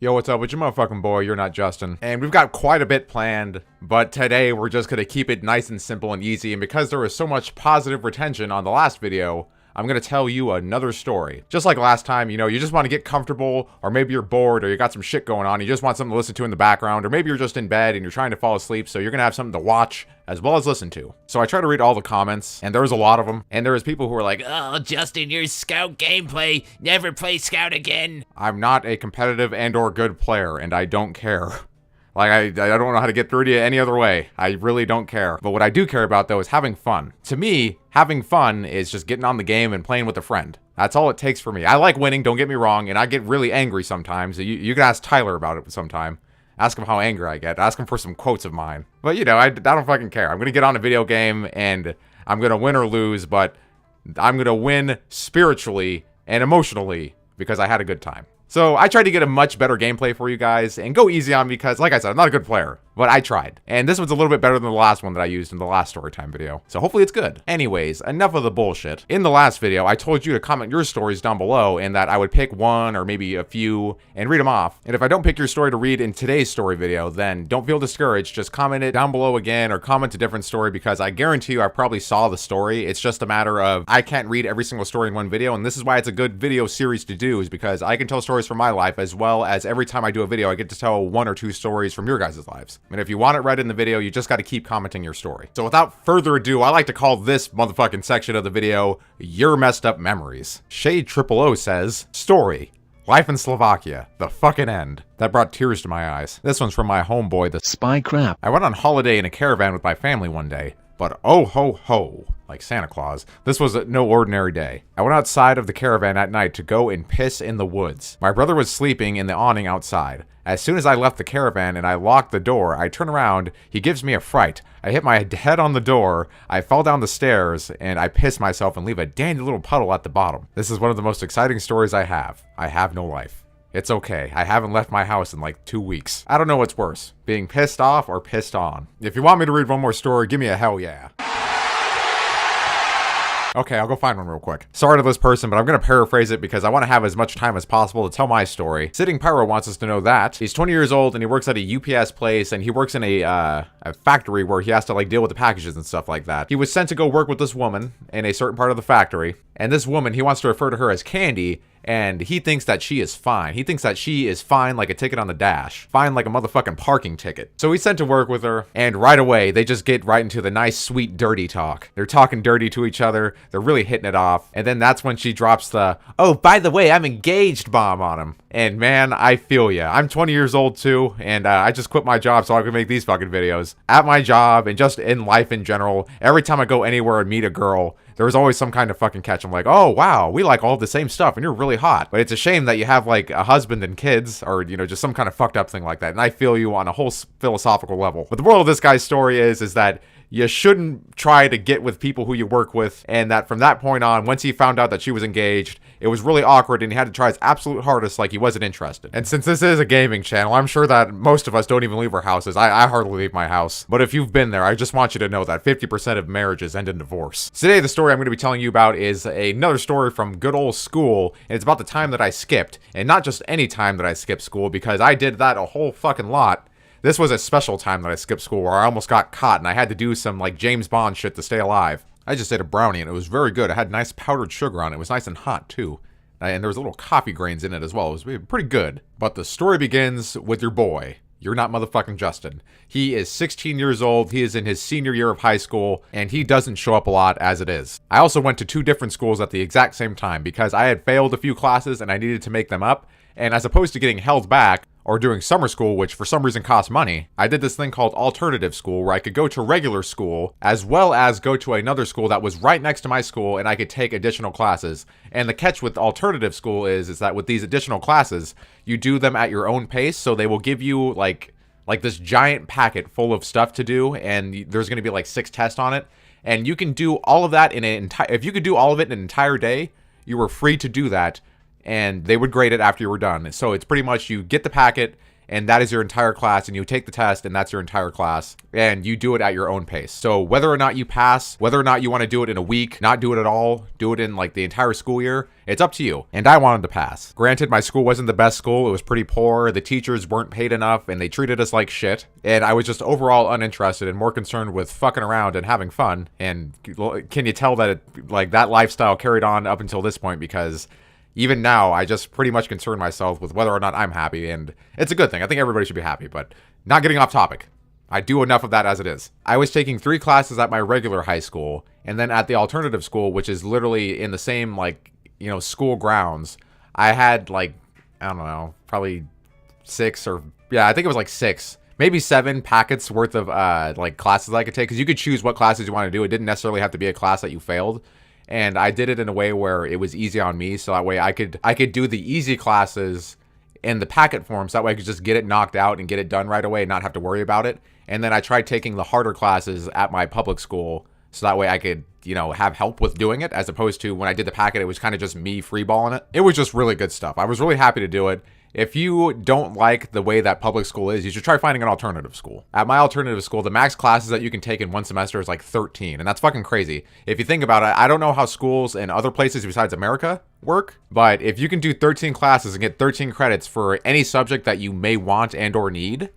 Yo, what's up? It's your motherfucking boy, you're not Justin. And we've got quite a bit planned, but today we're just gonna keep it nice and simple and easy, and because there was so much positive retention on the last video, I'm gonna tell you another story. Just like last time, you know, you just want to get comfortable, or maybe you're bored, or you got some shit going on, you just want something to listen to in the background, or maybe you're just in bed and you're trying to fall asleep, so you're gonna have something to watch as well as listen to. So I try to read all the comments, and there was a lot of them, and there was people who were like, "Oh, Justin, your Scout gameplay. Never play Scout again." I'm not a competitive and or good player, and I don't care. Like, I don't know how to get through to you any other way. I really don't care. But what I do care about, though, is having fun. To me, having fun is just getting on the game and playing with a friend. That's all it takes for me. I like winning, don't get me wrong, and I get really angry sometimes. You can ask Tyler about it sometime. Ask him how angry I get. Ask him for some quotes of mine. But, you know, I don't fucking care. I'm going to get on a video game, and I'm going to win or lose, but I'm going to win spiritually and emotionally because I had a good time. So I tried to get a much better gameplay for you guys and go easy on me because, like I said, I'm not a good player, but I tried. And this one's a little bit better than the last one that I used in the last storytime video. So hopefully it's good. Anyways, enough of the bullshit. In the last video, I told you to comment your stories down below and that I would pick one or maybe a few and read them off. And if I don't pick your story to read in today's story video, then don't feel discouraged. Just comment it down below again or comment a different story because I guarantee you I probably saw the story. It's just a matter of I can't read every single story in one video. And this is why it's a good video series to do, is because I can tell stories from my life as well as every time I do a video, I get to tell one or two stories from your guys' lives. And if you want it read in the video, you just got to keep commenting your story. So without further ado, I like to call this motherfucking section of the video, Your Messed Up Memories. Shade 000 says, Story. Life in Slovakia. The fucking end. That brought tears to my eyes. This one's from my homeboy, the Spy Crap. I went on holiday in a caravan with my family one day. But oh ho ho, like Santa Claus, this was no ordinary day. I went outside of the caravan at night to go and piss in the woods. My brother was sleeping in the awning outside. As soon as I left the caravan and I locked the door, I turn around, he gives me a fright. I hit my head on the door, I fell down the stairs, and I piss myself and leave a dandy little puddle at the bottom. This is one of the most exciting stories I have. I have no life. It's okay. I haven't left my house in like 2 weeks. I don't know what's worse, being pissed off or pissed on. If you want me to read one more story, give me a hell yeah. Okay, I'll go find one real quick. Sorry to this person, but I'm going to paraphrase it because I want to have as much time as possible to tell my story. Sitting Pyro wants us to know that he's 20 years old and he works at a UPS place and he works in a factory where he has to like deal with the packages and stuff like that. He was sent to go work with this woman in a certain part of the factory, and this woman, he wants to refer to her as Candy, and he thinks that she is fine. He thinks that she is fine like a ticket on the dash. Fine like a motherfucking parking ticket. So he's sent to work with her, and right away, they just get right into the nice, sweet, dirty talk. They're talking dirty to each other. They're really hitting it off. And then that's when she drops the, "Oh, by the way, I'm engaged" bomb on him. And man, I feel ya. I'm 20 years old too, and I just quit my job so I can make these fucking videos. At my job, and just in life in general, every time I go anywhere and meet a girl, there's always some kind of fucking catch. I'm like, oh, wow, we like all the same stuff, and you're really hot. But it's a shame that you have, like, a husband and kids, or, you know, just some kind of fucked up thing like that. And I feel you on a whole philosophical level. But the moral of this guy's story is that you shouldn't try to get with people who you work with, and that from that point on, once he found out that she was engaged, it was really awkward, and he had to try his absolute hardest like he wasn't interested. And since this is a gaming channel, I'm sure that most of us don't even leave our houses. I hardly leave my house. But if you've been there, I just want you to know that 50% of marriages end in divorce. Today, the story I'm going to be telling you about is another story from good old school, and it's about the time that I skipped. And not just any time that I skipped school, because I did that a whole fucking lot. This was a special time that I skipped school where I almost got caught and I had to do some like James Bond shit to stay alive. I just ate a brownie and it was very good. It had nice powdered sugar on it. It was nice and hot too. And there was little coffee grains in it as well. It was pretty good. But the story begins with your boy. You're not motherfucking Justin. He is 16 years old. He is in his senior year of high school and he doesn't show up a lot as it is. I also went to 2 different schools at the exact same time because I had failed a few classes and I needed to make them up. And as opposed to getting held back or doing summer school, which for some reason cost money, I did this thing called alternative school where I could go to regular school as well as go to another school that was right next to my school and I could take additional classes. And the catch with alternative school is that with these additional classes, you do them at your own pace. So they will give you like this giant packet full of stuff to do, and there's going to be like 6 tests on it. And you can do all of that in if you could do all of it in an entire day, you were free to do that. And they would grade it after you were done. So it's pretty much you get the packet and that is your entire class, and you take the test, and that's your entire class, and you do it at your own pace. So whether or not you pass, whether or not you want to do it in a week, not do it at all, do it in like the entire school year, it's up to you. And I wanted to pass. Granted, my school wasn't the best school. It was pretty poor. The teachers weren't paid enough, and they treated us like shit. And I was just overall uninterested and more concerned with fucking around and having fun. And can you tell that that lifestyle carried on up until this point? Because even now, I just pretty much concern myself with whether or not I'm happy, and it's a good thing. I think everybody should be happy, but not getting off topic. I do enough of that as it is. I was taking 3 classes at my regular high school, and then at the alternative school, which is literally in the same, school grounds, I had, I don't know, probably 6 or, I think it was 6, maybe 7 packets worth of, classes I could take, because you could choose what classes you want to do. It didn't necessarily have to be a class that you failed. And I did it in a way where it was easy on me, so that way I could do the easy classes in the packet form, so that way I could just get it knocked out and get it done right away and not have to worry about it. And then I tried taking the harder classes at my public school, so that way I could, have help with doing it, as opposed to when I did the packet, it was kind of just me freeballing it. It was just really good stuff. I was really happy to do it. If you don't like the way that public school is, you should try finding an alternative school. At my alternative school, the max classes that you can take in one semester is 13, and that's fucking crazy. If you think about it, I don't know how schools in other places besides America work, but if you can do 13 classes and get 13 credits for any subject that you may want and or need,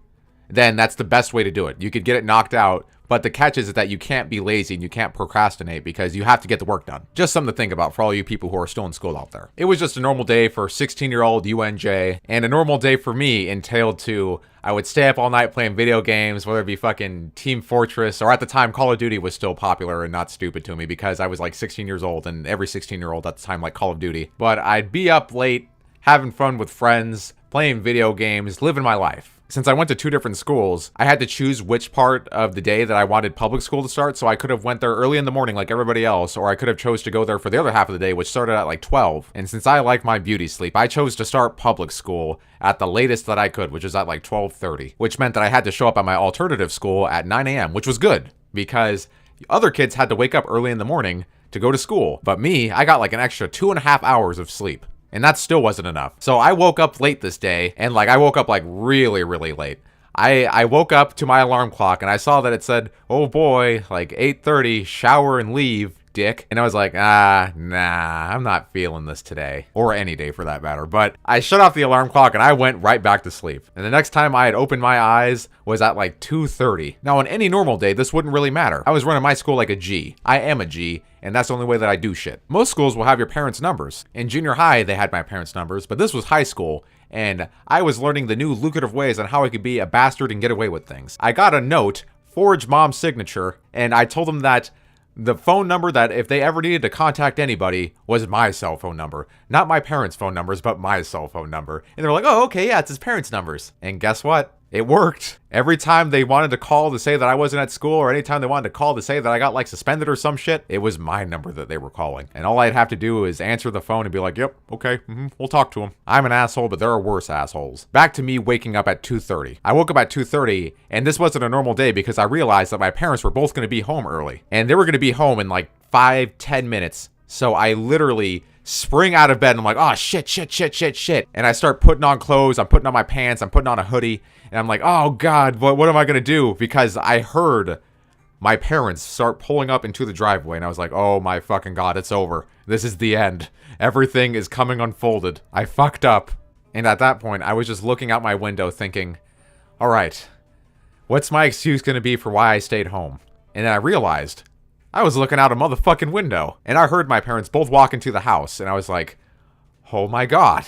then that's the best way to do it. You could get it knocked out, but the catch is that you can't be lazy and you can't procrastinate because you have to get the work done. Just something to think about for all you people who are still in school out there. It was just a normal day for 16-year-old UNJ, and a normal day for me entailed to, I would stay up all night playing video games, whether it be fucking Team Fortress, or at the time Call of Duty was still popular and not stupid to me because I was 16 years old, and every 16-year-old at the time liked Call of Duty. But I'd be up late, having fun with friends, playing video games, living my life. Since I went to 2 different schools, I had to choose which part of the day that I wanted public school to start, so I could have went there early in the morning like everybody else, or I could have chose to go there for the other half of the day, which started at 12. And since I like my beauty sleep, I chose to start public school at the latest that I could, which is at 12:30, which meant that I had to show up at my alternative school at 9 a.m., which was good, because other kids had to wake up early in the morning to go to school. But me, I got an extra 2.5 hours of sleep. And that still wasn't enough. So I woke up late this day, and I woke up really, really late. I woke up to my alarm clock, and I saw that it said, oh boy, 8:30, shower and leave, dick. And I was like, nah, I'm not feeling this today. Or any day for that matter. But I shut off the alarm clock, and I went right back to sleep. And the next time I had opened my eyes was at 2:30. Now, on any normal day, this wouldn't really matter. I was running my school like a G. I am a G. And that's the only way that I do shit. Most schools will have your parents' numbers. In junior high, they had my parents' numbers, but this was high school, and I was learning the new lucrative ways on how I could be a bastard and get away with things. I got a note, forged mom's signature, and I told them that the phone number that if they ever needed to contact anybody was my cell phone number. Not my parents' phone numbers, but my cell phone number. And they're like, oh, okay, yeah, it's his parents' numbers. And guess what? It worked. Every time they wanted to call to say that I wasn't at school, or anytime they wanted to call to say that I got suspended or some shit, it was my number that they were calling. And all I'd have to do is answer the phone and be like, yep, okay, we'll talk to him. I'm an asshole, but there are worse assholes. Back to me waking up at 2:30. I woke up at 2:30, and this wasn't a normal day because I realized that my parents were both going to be home early. And they were going to be home in 5-10 minutes. So I literally spring out of bed and I'm like, oh, shit. And I start putting on clothes. I'm putting on my pants. I'm putting on a hoodie. And I'm like, oh, God, what am I going to do? Because I heard my parents start pulling up into the driveway. And I was like, oh, my fucking God, it's over. This is the end. Everything is coming unfolded. I fucked up. And at that point, I was just looking out my window thinking, all right, what's my excuse going to be for why I stayed home? And then I realized I was looking out a motherfucking window, and I heard my parents both walk into the house, and I was like, oh my God,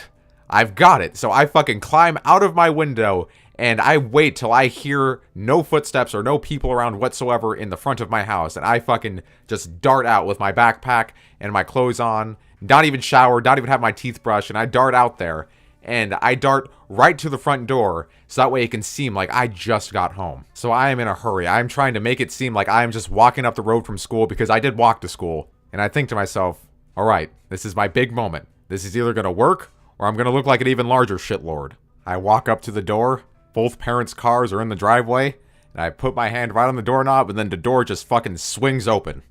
I've got it. So I fucking climb out of my window, and I wait till I hear no footsteps or no people around whatsoever in the front of my house, and I fucking just dart out with my backpack and my clothes on, not even showered, not even have my teeth brushed, and I dart out there, and I dart right to the front door, so that way it can seem like I just got home. So I am in a hurry. I'm trying to make it seem like I am just walking up the road from school, because I did walk to school. And I think to myself, all right, this is my big moment. This is either going to work, or I'm going to look like an even larger shitlord. I walk up to the door. Both parents' cars are in the driveway. And I put my hand right on the doorknob, and then the door just fucking swings open.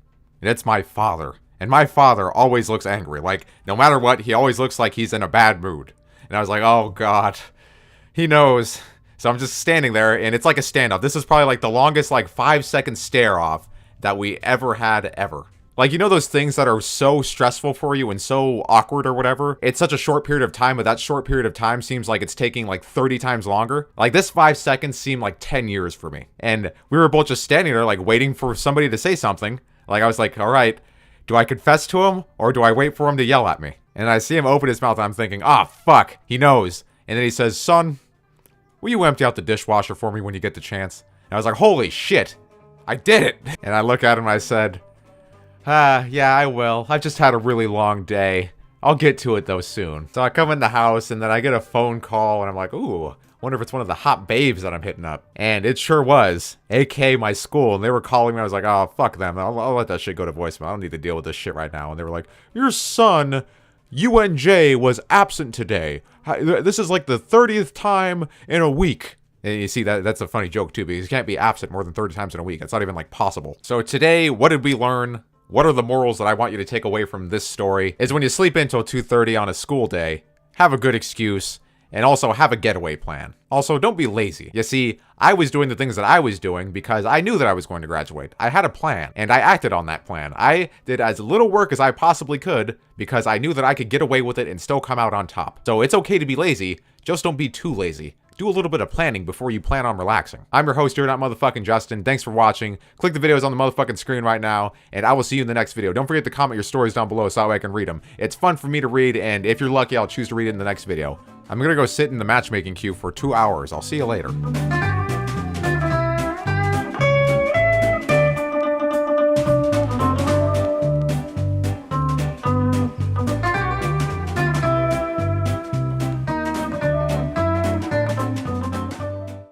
And it's my father. And my father always looks angry. No matter what, he always looks like he's in a bad mood. And I was like, oh God, he knows. So I'm just standing there, and it's like a standoff. This is probably like the longest like 5-second stare off that we ever had ever. Like, you know those things that are so stressful for you and so awkward or whatever? It's such a short period of time, but that short period of time seems like it's taking like 30 times longer. Like, this 5 seconds seemed like 10 years for me. And we were both just standing there, like, waiting for somebody to say something. Like, I was like, all right, do I confess to him or do I wait for him to yell at me? And I see him open his mouth and I'm thinking, ah, fuck, he knows. And then he says, son, will you empty out the dishwasher for me when you get the chance? And I was like, holy shit, I did it. And I look at him and I said, yeah, I will. I've just had a really long day. I'll get to it, though, soon. So I come in the house, and then I get a phone call, and I'm like, ooh, wonder if it's one of the hot babes that I'm hitting up. And it sure was, a.k.a. my school, and they were calling me. I was like, oh, fuck them. I'll let that shit go to voicemail. I don't need to deal with this shit right now. And they were like, your son, UNJ, was absent today. This is like the 30th time in a week. And you see, that's a funny joke, too, because you can't be absent more than 30 times in a week. It's not even, like, possible. So today, what did we learn? What are the morals that I want you to take away from this story? Is when you sleep until 2:30 on a school day, have a good excuse, and also have a getaway plan. Also, don't be lazy. You see, I was doing the things that I was doing because I knew that I was going to graduate. I had a plan, and I acted on that plan. I did as little work as I possibly could because I knew that I could get away with it and still come out on top. So it's okay to be lazy, just don't be too lazy. Do a little bit of planning before you plan on relaxing. I'm your host, You're Not Motherfucking Justin. Thanks for watching. Click the videos on the motherfucking screen right now, and I will see you in the next video. Don't forget to comment your stories down below so that way I can read them. It's fun for me to read, and if you're lucky, I'll choose to read it in the next video. I'm gonna go sit in the matchmaking queue for 2 hours. I'll see you later.